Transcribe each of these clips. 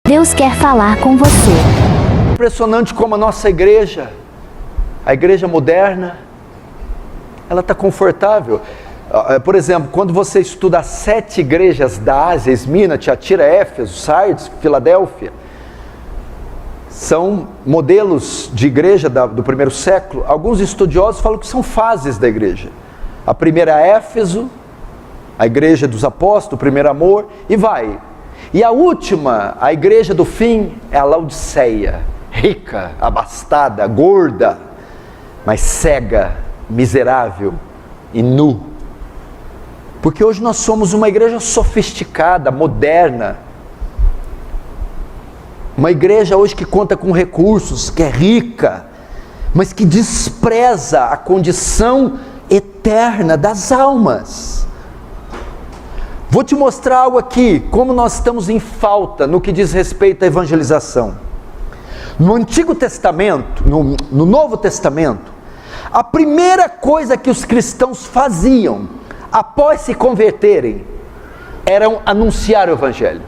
Deus quer falar com você. Impressionante como a nossa igreja, a igreja moderna, ela está confortável. Por exemplo, quando você estuda as 7 igrejas da Ásia, Esmina, Tiatira, Éfeso, Sardes, Filadélfia, são modelos de igreja do primeiro século. Alguns estudiosos falam que são fases da igreja. A primeira é Éfeso, a igreja dos apóstolos, o primeiro amor, e vai. E a última, a igreja do fim, é a Laodiceia, rica, abastada, gorda, mas cega, miserável e nu. Porque hoje nós somos uma igreja sofisticada, moderna, uma igreja hoje que conta com recursos, que é rica, mas que despreza a condição eterna das almas. Vou te mostrar algo aqui, como nós estamos em falta no que diz respeito à evangelização. No Antigo Testamento, no Novo Testamento, a primeira coisa que os cristãos faziam após se converterem era anunciar o Evangelho.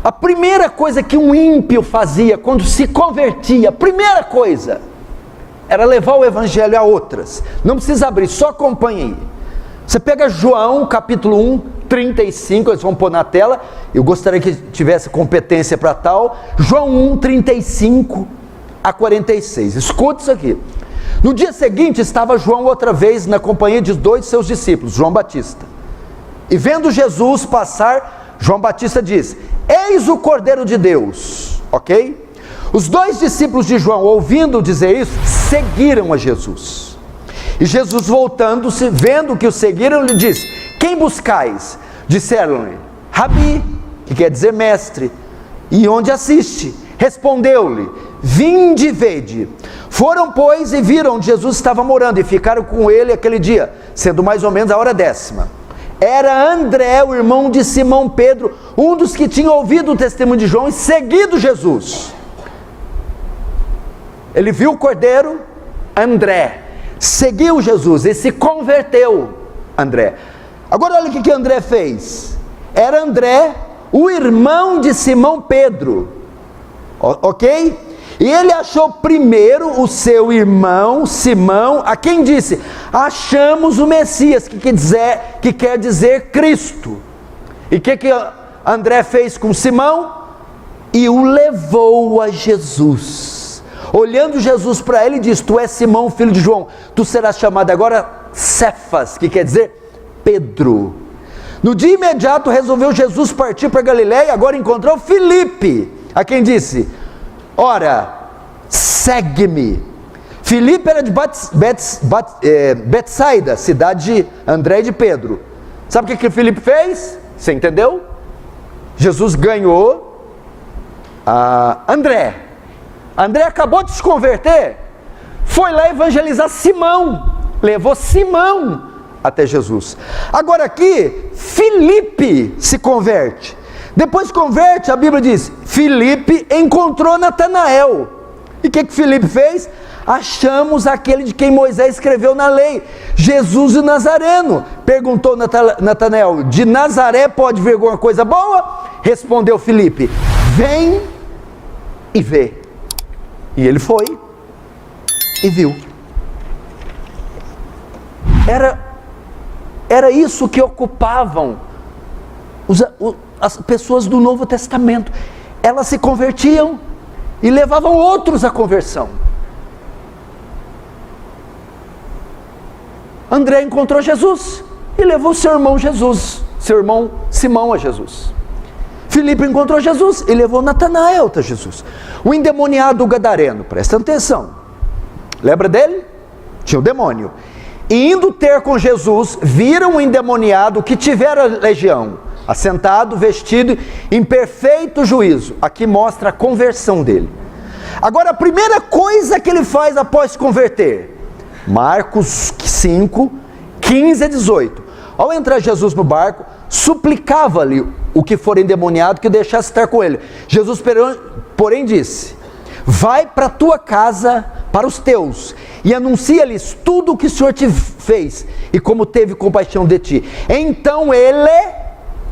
A primeira coisa que um ímpio fazia quando se convertia, a primeira coisa, era levar o Evangelho a outras. Não precisa abrir, só acompanhe aí. Você pega João, capítulo 1, 35, eles vão pôr na tela, eu gostaria que tivesse competência para tal. João 1, 35 a 46, escuta isso aqui. No dia seguinte estava João outra vez na companhia de 2 de seus discípulos, João Batista. E vendo Jesus passar, João Batista diz: eis o Cordeiro de Deus, ok? Os 2 discípulos de João, ouvindo dizer isso, seguiram a Jesus. E Jesus, voltando-se, vendo que o seguiram, lhe disse: quem buscais? Disseram-lhe: Rabi, que quer dizer mestre, e onde assiste? Respondeu-lhe: vinde e vede. Foram, pois, e viram onde Jesus estava morando, e ficaram com ele aquele dia, sendo mais ou menos a hora 10ª. Era André, o irmão de Simão Pedro, um dos que tinha ouvido o testemunho de João e seguido Jesus. Ele viu o Cordeiro, André, seguiu Jesus e se converteu, André. Agora olha o que André fez. Era André, o irmão de Simão Pedro, ok? E ele achou primeiro o seu irmão Simão, a quem disse: achamos o Messias, que quer dizer Cristo. E o que André fez com Simão? E o levou a Jesus. Olhando Jesus para ele, diz: tu és Simão, filho de João, tu serás chamado agora Cefas, que quer dizer Pedro. No dia imediato resolveu Jesus partir para Galiléia, agora encontrou Filipe, a quem disse: ora, segue-me. Filipe era de Betsaida, cidade de André e de Pedro. Sabe o que Filipe fez? Você entendeu? Jesus ganhou André. André acabou de se converter, foi lá evangelizar Simão, levou Simão até Jesus. Agora aqui, Filipe se converte. Depois converte, a Bíblia diz: Filipe encontrou Natanael. E o que Filipe fez? Achamos aquele de quem Moisés escreveu na lei, Jesus o Nazareno. Perguntou Natanael: de Nazaré pode vir alguma coisa boa? Respondeu Filipe: vem e vê. E ele foi e viu. Era isso que ocupavam as pessoas do Novo Testamento. Elas se convertiam e levavam outros à conversão. André encontrou Jesus e levou seu irmão Simão a Jesus. Filipe encontrou Jesus e levou Natanael a Jesus. O endemoniado gadareno, presta atenção, lembra dele? Tinha o demônio. E indo ter com Jesus, viram o endemoniado que tivera legião, assentado, vestido, em perfeito juízo. Aqui mostra a conversão dele. Agora, a primeira coisa que ele faz após se converter, Marcos 5, 15 a 18. Ao entrar Jesus no barco, suplicava-lhe o que for endemoniado que o deixasse estar com ele. Jesus, porém, disse: vai para a tua casa, para os teus, e anuncia-lhes tudo o que o Senhor te fez, e como teve compaixão de ti. Então ele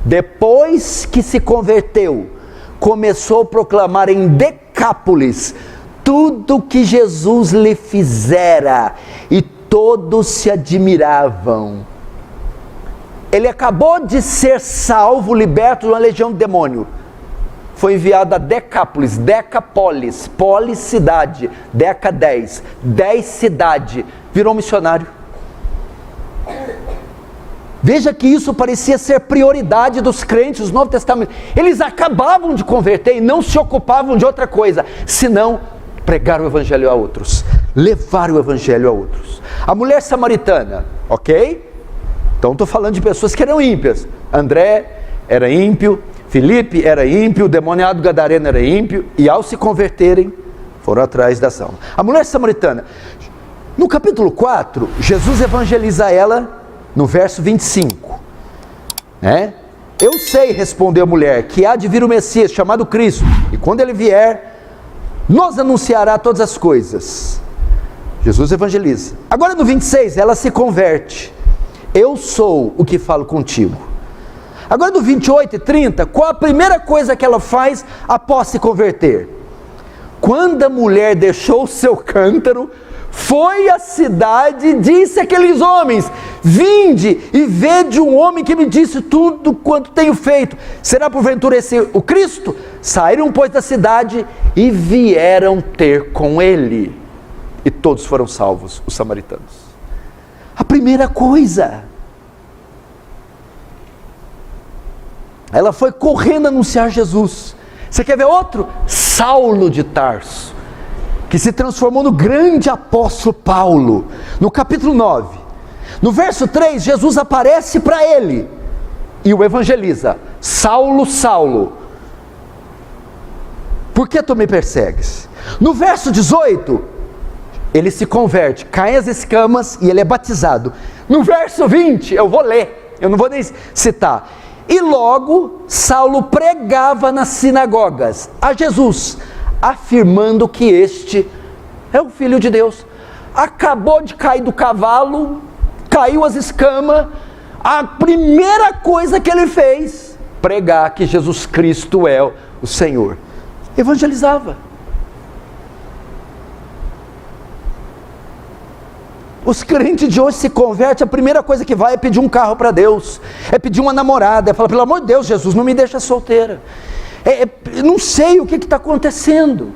depois que se converteu, começou a proclamar em Decápolis tudo que Jesus lhe fizera, e todos se admiravam. Ele acabou de ser salvo, liberto de uma legião de demônio. Foi enviado a Decápolis, Decapolis, polis cidade, Deca 10, 10 cidade, virou missionário. Veja que isso parecia ser prioridade dos crentes do Novo Testamento. Eles acabavam de converter e não se ocupavam de outra coisa, senão pregar o evangelho a outros, levar o evangelho a outros. A mulher samaritana, ok? Então estou falando de pessoas que eram ímpias. André era ímpio, Filipe era ímpio, o demoniado gadareno era ímpio, e ao se converterem, foram atrás da salva. A mulher samaritana, no capítulo 4, Jesus evangeliza ela no verso 25, né? Eu sei, respondeu a mulher, que há de vir o Messias, chamado Cristo, e quando ele vier, nos anunciará todas as coisas. Jesus evangeliza. Agora no 26, ela se converte. Eu sou o que falo contigo. Agora do 28 e 30, qual a primeira coisa que ela faz após se converter? Quando a mulher deixou o seu cântaro, foi à cidade e disse àqueles homens: vinde e vede um homem que me disse tudo quanto tenho feito. Será porventura esse o Cristo? Saíram, pois, da cidade e vieram ter com ele. E todos foram salvos, os samaritanos. A primeira coisa, ela foi correndo anunciar Jesus. Você quer ver outro? Saulo de Tarso, que se transformou no grande apóstolo Paulo. No capítulo 9, no verso 3, Jesus aparece para ele e o evangeliza: Saulo, Saulo, por que tu me persegues? No verso 18, ele se converte, cai as escamas e ele é batizado. No verso 20, eu vou ler, eu não vou nem citar. E logo Saulo pregava nas sinagogas a Jesus, afirmando que este é o Filho de Deus. Acabou de cair do cavalo, caiu as escamas, a primeira coisa que ele fez, pregar que Jesus Cristo é o Senhor. Evangelizava. Os crentes de hoje se convertem, a primeira coisa que vai é pedir um carro para Deus, é pedir uma namorada, é falar: pelo amor de Deus, Jesus, não me deixa solteira. Não sei o que está acontecendo.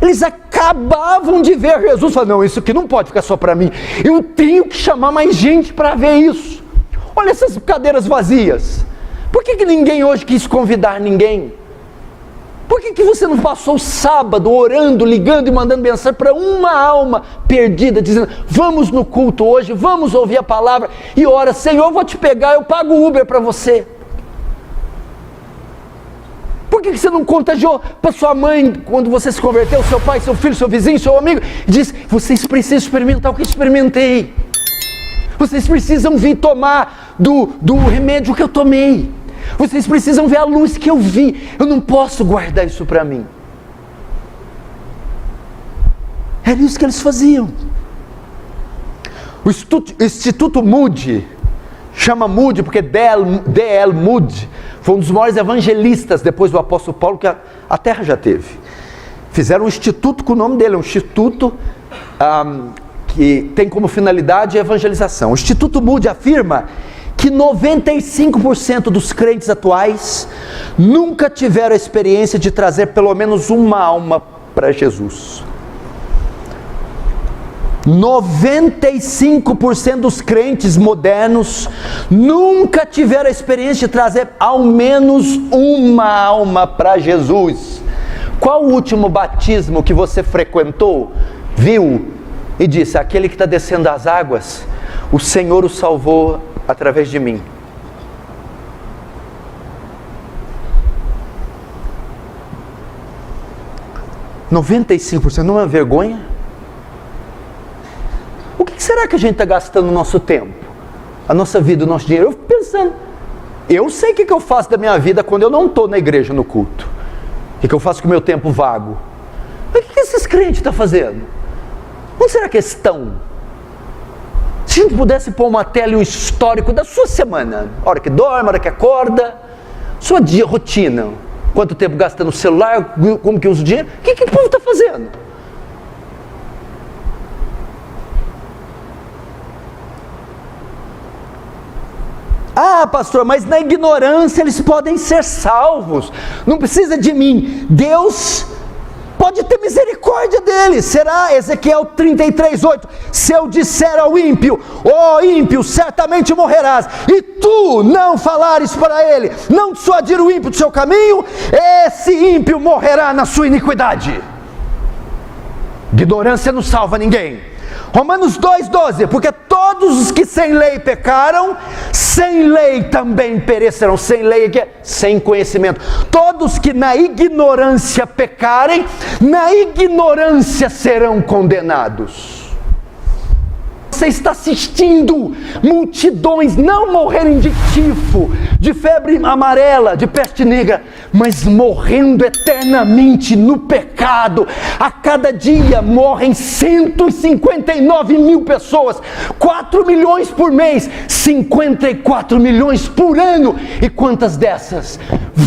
Eles acabavam de ver Jesus, falaram: não, isso aqui não pode ficar só para mim, eu tenho que chamar mais gente para ver isso. Olha essas cadeiras vazias. Por que ninguém hoje quis convidar ninguém? Por que você não passou o sábado orando, ligando e mandando mensagem para uma alma perdida, dizendo: vamos no culto hoje, vamos ouvir a palavra, e ora: Senhor, eu vou te pegar, eu pago o Uber para você. Por que você não contagiou para sua mãe, quando você se converteu, seu pai, seu filho, seu vizinho, seu amigo, e disse: vocês precisam experimentar o que eu experimentei, vocês precisam vir tomar do remédio que eu tomei, vocês precisam ver a luz que eu vi, eu não posso guardar isso para mim. Era isso que eles faziam. O Instituto Moody, chama Moody porque D.L. Moody foi um dos maiores evangelistas depois do apóstolo Paulo que a terra já teve. Fizeram um instituto com o nome dele, um instituto que tem como finalidade a evangelização. O Instituto Moody afirma que 95% dos crentes atuais nunca tiveram a experiência de trazer pelo menos uma alma para Jesus. 95% dos crentes modernos nunca tiveram a experiência de trazer ao menos uma alma para Jesus. Qual o último batismo que você frequentou, viu e disse: aquele que está descendo as águas, o Senhor o salvou através de mim? %95, não é uma vergonha? O que será que a gente está gastando o nosso tempo, a nossa vida, o nosso dinheiro? Eu fico pensando, eu sei o que eu faço da minha vida quando eu não estou na igreja, no culto. O que eu faço com o meu tempo vago? Mas o que esses crentes estão fazendo? Onde será que eles estão? Se a gente pudesse pôr uma tela e um histórico da sua semana, a hora que dorme, a hora que acorda, sua rotina, quanto tempo gasta no celular, como que usa o dinheiro, o que o povo está fazendo? Ah, pastor, mas na ignorância eles podem ser salvos, não precisa de mim. Deus pode ter misericórdia deles. Será? Ezequiel 33:8. Se eu disser ao ímpio, ó ímpio, certamente morrerás, e tu não falares para ele, não dissuadir o ímpio do seu caminho, esse ímpio morrerá na sua iniquidade. Ignorância não salva ninguém. Romanos 2:12, porque todos os que sem lei pecaram, sem lei também perecerão. Sem lei aqui é sem conhecimento. Todos que na ignorância pecarem, na ignorância serão condenados. Você está assistindo multidões não morrerem de tifo, de febre amarela, de peste negra, mas morrendo eternamente no pecado. A cada dia morrem 159 mil pessoas, 4 milhões por mês, 54 milhões por ano. E quantas dessas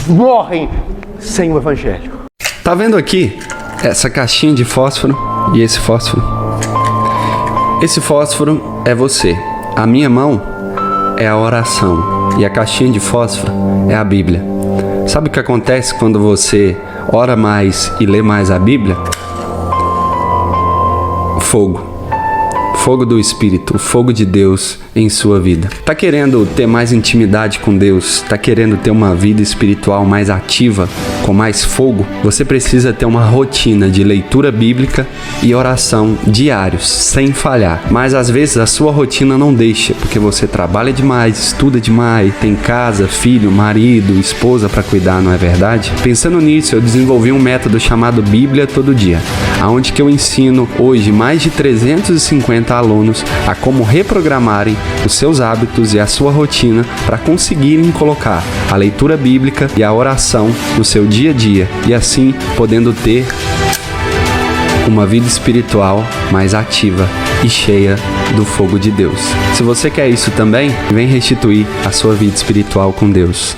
morrem sem o Evangelho? Tá vendo aqui essa caixinha de fósforo e esse fósforo? Esse fósforo é você. A minha mão é a oração. E a caixinha de fósforo é a Bíblia. Sabe o que acontece quando você ora mais e lê mais a Bíblia? Fogo. Fogo do Espírito, o fogo de Deus em sua vida. Tá querendo ter mais intimidade com Deus? Tá querendo ter uma vida espiritual mais ativa, com mais fogo? Você precisa ter uma rotina de leitura bíblica e oração diários, sem falhar. Mas às vezes a sua rotina não deixa, porque você trabalha demais, estuda demais, tem casa, filho, marido, esposa para cuidar, não é verdade? Pensando nisso, eu desenvolvi um método chamado Bíblia Todo Dia, onde que eu ensino hoje mais de 350 alunos a como reprogramarem os seus hábitos e a sua rotina para conseguirem colocar a leitura bíblica e a oração no seu dia a dia e assim podendo ter uma vida espiritual mais ativa e cheia do fogo de Deus. Se você quer isso também, vem restituir a sua vida espiritual com Deus.